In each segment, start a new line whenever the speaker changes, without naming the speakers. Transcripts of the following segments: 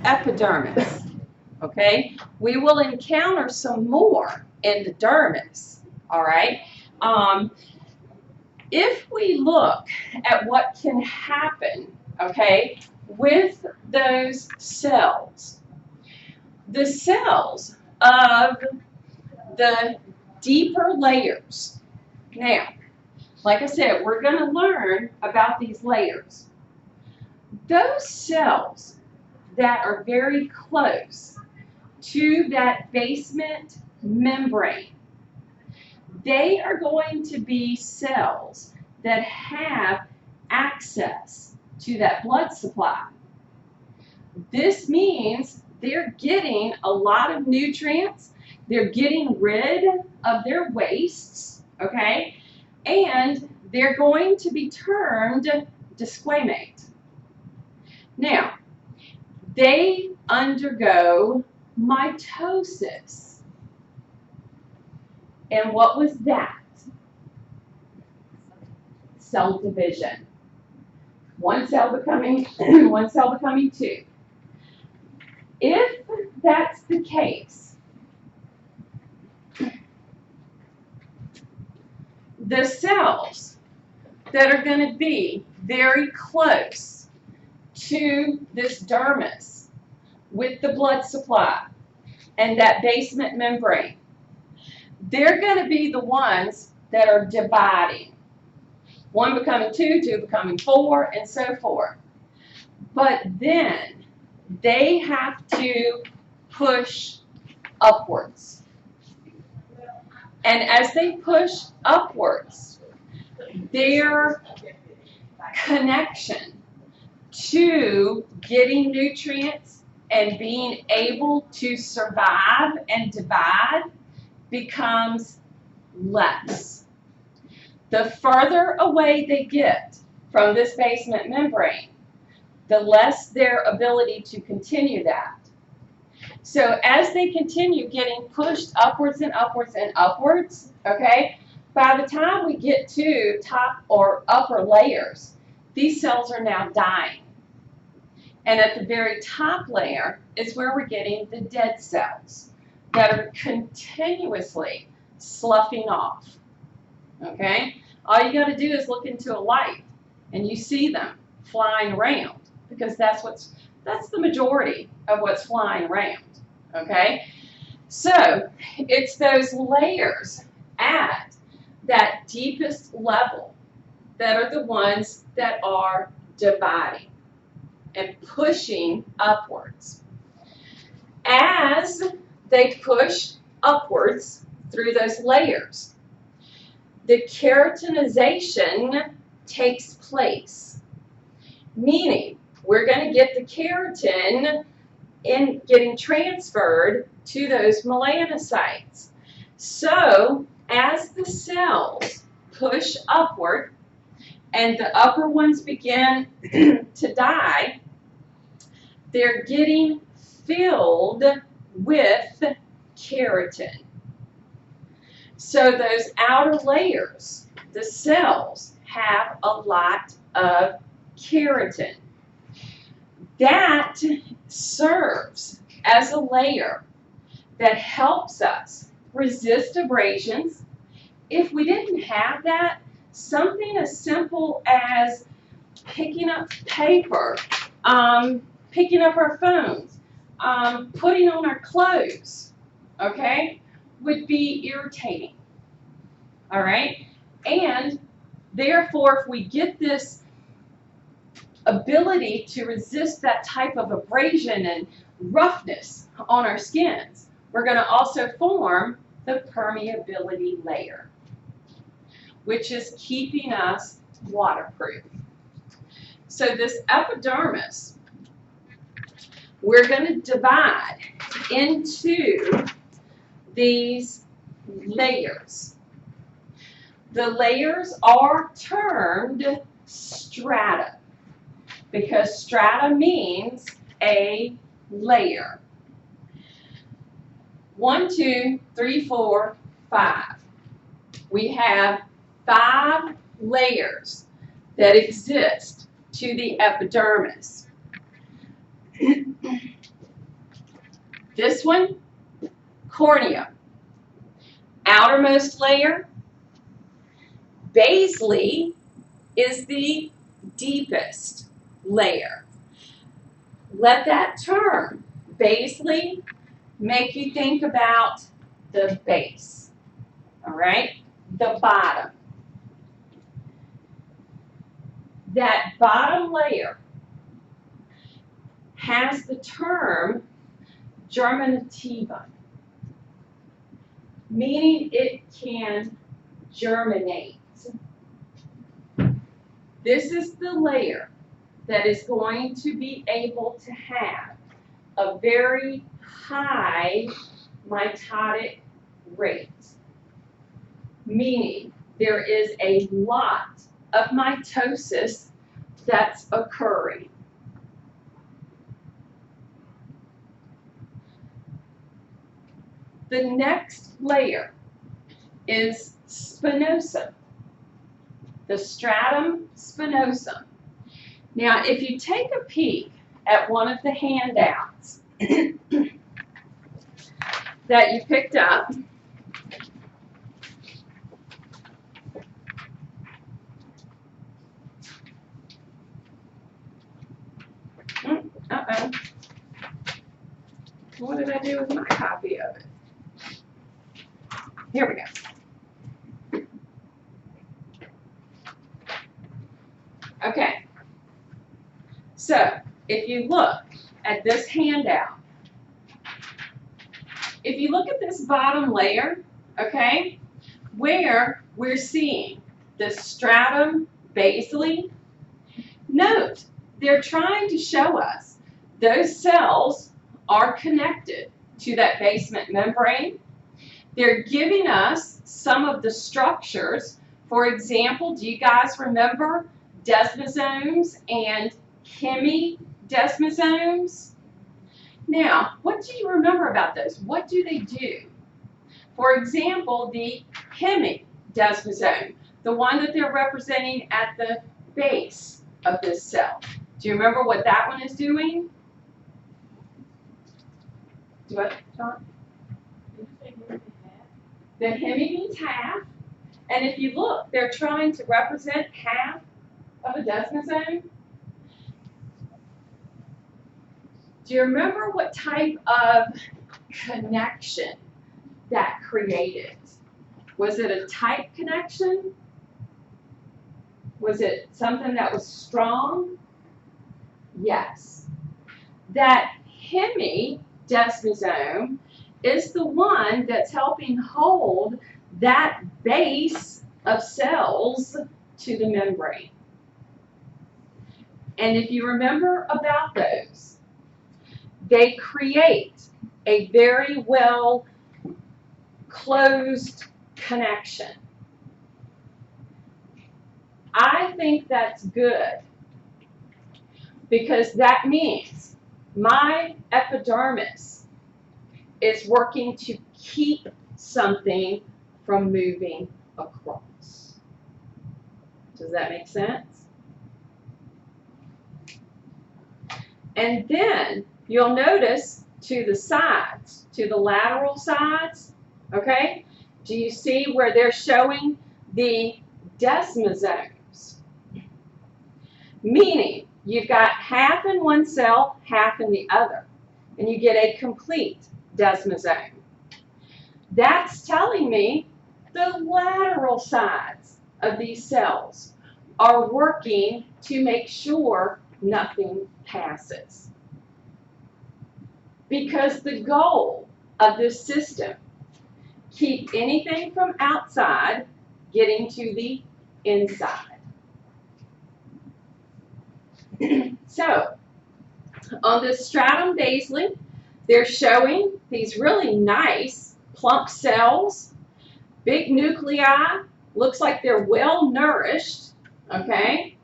epidermis. Okay, we will encounter some more in the dermis. All right. If we look at what can happen, okay, with those cells, the cells of the deeper layers. Now, like I said, we're going to learn about these layers. Those cells that are very close to that basement membrane, they are going to be cells that have access to that blood supply. This means they're getting a lot of nutrients, they're getting rid of their wastes, okay, and they're going to be termed desquamate. Now, they undergo mitosis. And what was that? Cell division. One cell becoming two. If that's the case, the cells that are going to be very close to this dermis with the blood supply and that basement membrane, they're going to be the ones that are dividing. One becoming two, two becoming four, and so forth. But then they have to push upwards. And as they push upwards, their connection to getting nutrients and being able to survive and divide becomes less. The further away they get from this basement membrane, the less their ability to continue that. So as they continue getting pushed upwards and upwards and upwards, okay, by the time we get to top or upper layers, these cells are now dying. And at the very top layer is where we're getting the dead cells that are continuously sloughing off. Okay? All you got to do is look into a light and you see them flying around, because that's the majority of what's flying around. Okay? So, it's those layers at that deepest level that are the ones that are dividing and pushing upwards. As they push upwards through those layers, the keratinization takes place, meaning we're going to get the keratin in getting transferred to those melanocytes. So as the cells push upward and the upper ones begin to die, they're getting filled with keratin. So those outer layers, the cells, have a lot of keratin. That serves as a layer that helps us resist abrasions. If we didn't have that, something as simple as picking up paper, picking up our phones, putting on our clothes, okay, would be irritating. All right? And therefore, if we get this ability to resist that type of abrasion and roughness on our skins, we're going to also form the permeability layer, which is keeping us waterproof. So this epidermis, we're going to divide into these layers. The layers are termed strata, because strata means a layer. 1, 2, 3, 4, 5. We have 5 layers that exist to the epidermis. This one, cornea. Outermost layer, basally, is the deepest layer. Let that term, basally, make you think about the base, all right? The bottom. That bottom layer has the term germinativa, meaning it can germinate. This is the layer that is going to be able to have a very high mitotic rate, meaning there is a lot of mitosis that's occurring. The next layer is spinosum, the stratum spinosum. Now, if you take a peek at one of the handouts that you picked up, uh-oh, what did I do with my copy of it? Here we go. Okay, so if you look at this handout, if you look at this bottom layer, okay, where we're seeing the stratum basally, note they're trying to show us those cells are connected to that basement membrane. They're giving us some of the structures. For example, do you guys remember desmosomes and hemidesmosomes? Now, what do you remember about those? What do they do? For example, the hemidesmosome, the one that they're representing at the base of this cell. Do you remember what that one is doing? Do what, John? The hemi means half, and if you look, they're trying to represent half of a desmosome. Do you remember what type of connection that created? Was it a tight connection? Was it something that was strong? Yes. That hemidesmosome is the one that's helping hold that base of cells to the membrane. And if you remember about those, they create a very well closed connection. I think that's good because that means my epidermis is working to keep something from moving across. Does that make sense? And then you'll notice to the sides, to the lateral sides, okay? Do you see where they're showing the desmosomes? Meaning you've got half in one cell, half in the other, and you get a complete desmosome. That's telling me the lateral sides of these cells are working to make sure nothing passes. Because the goal of this system, keep anything from outside getting to the inside. So, on the stratum basally, they're showing these really nice plump cells, big nuclei, looks like they're well nourished, okay?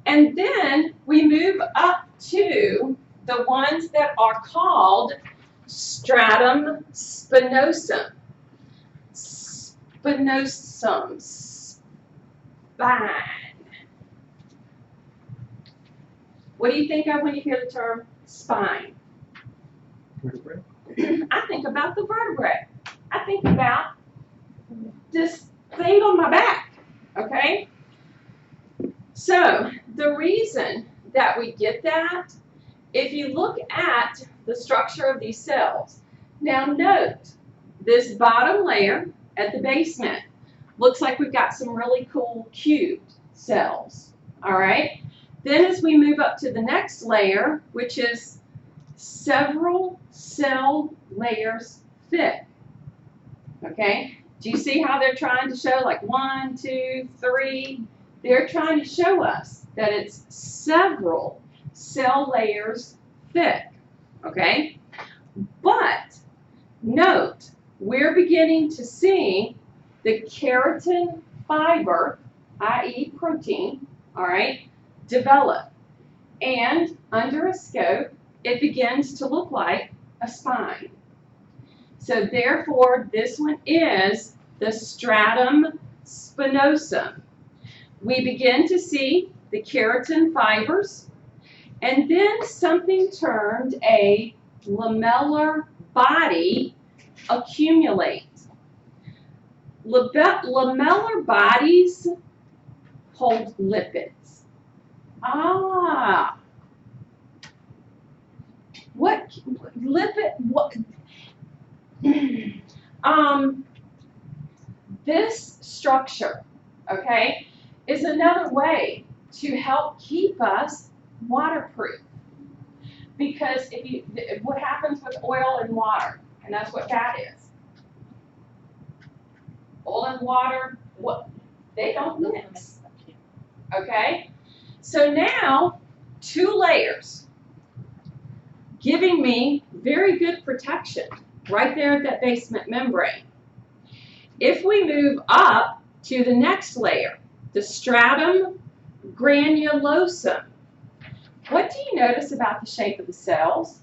And then we move up to the ones that are called stratum spinosum. Spinosum, spine. What do you think of when you hear the term spine?
Vertebrae?
I think about the vertebrae. I think about this thing on my back, okay? So the reason that we get that, if you look at the structure of these cells, now note this bottom layer at the basement looks like we've got some really cool cubed cells, all right? Then as we move up to the next layer, which is several cell layers thick, okay? Do you see how they're trying to show like 1, 2, 3? They're trying to show us that it's several cell layers thick, okay? But note, we're beginning to see the keratin fiber, i.e. protein, all right, develop. And under a scope, it begins to look like a spine. So therefore, this one is the stratum spinosum. We begin to see the keratin fibers, and then something termed a lamellar body accumulate. Lamellar bodies hold lipids. Ah. What lipid? What? This structure, okay, is another way to help keep us waterproof. Because what happens with oil and water, and that's what that is. Oil and water, they don't mix, okay? So now, 2 layers, giving me very good protection right there at that basement membrane. If we move up to the next layer, the stratum granulosum, what do you notice about the shape of the cells?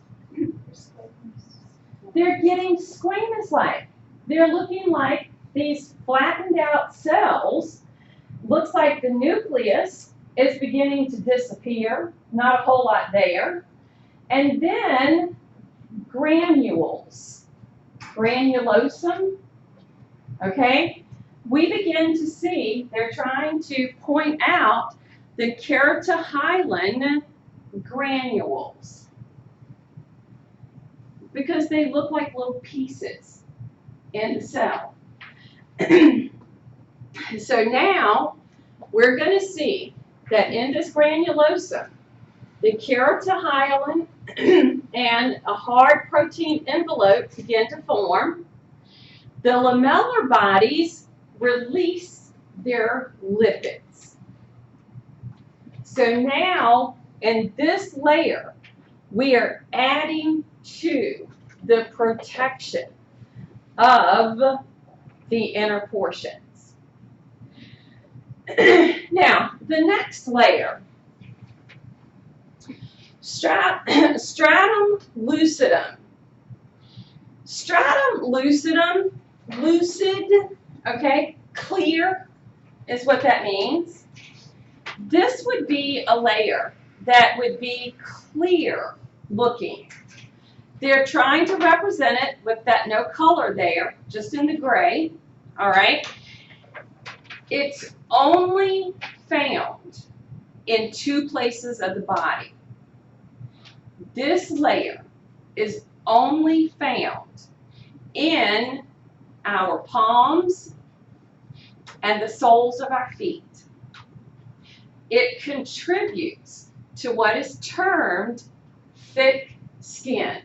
They're getting squamous-like. They're looking like these flattened out cells. Looks like the nucleus is beginning to disappear, not a whole lot there. And then granules, granulosum, okay? We begin to see they're trying to point out the keratohyalin granules because they look like little pieces in the cell. So now we're going to see that in this granulosum, the keratohyalin and a hard protein envelope begin to form. The lamellar bodies release their lipids. So now, in this layer, we are adding to the protection of the inner portions. Now, the next layer, stratum lucidum. Stratum lucidum, lucid, okay, clear is what that means. This would be a layer that would be clear looking. They're trying to represent it with that no color there, just in the gray, all right? It's only found in 2 places of the body. This layer is only found in our palms and the soles of our feet. It contributes to what is termed thick skin.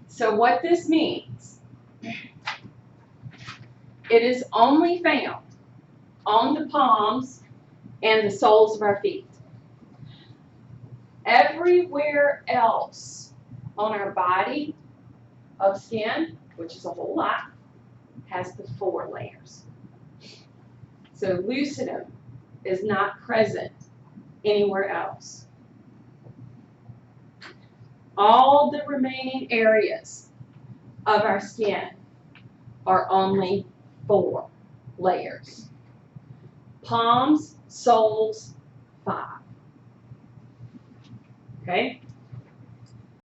So what this means, it is only found on the palms and the soles of our feet. Everywhere else on our body of skin, which is a whole lot, has the 4 layers. So lucidum is not present anywhere else. All the remaining areas of our skin are only 4 layers. Palms, soles, 5. Okay?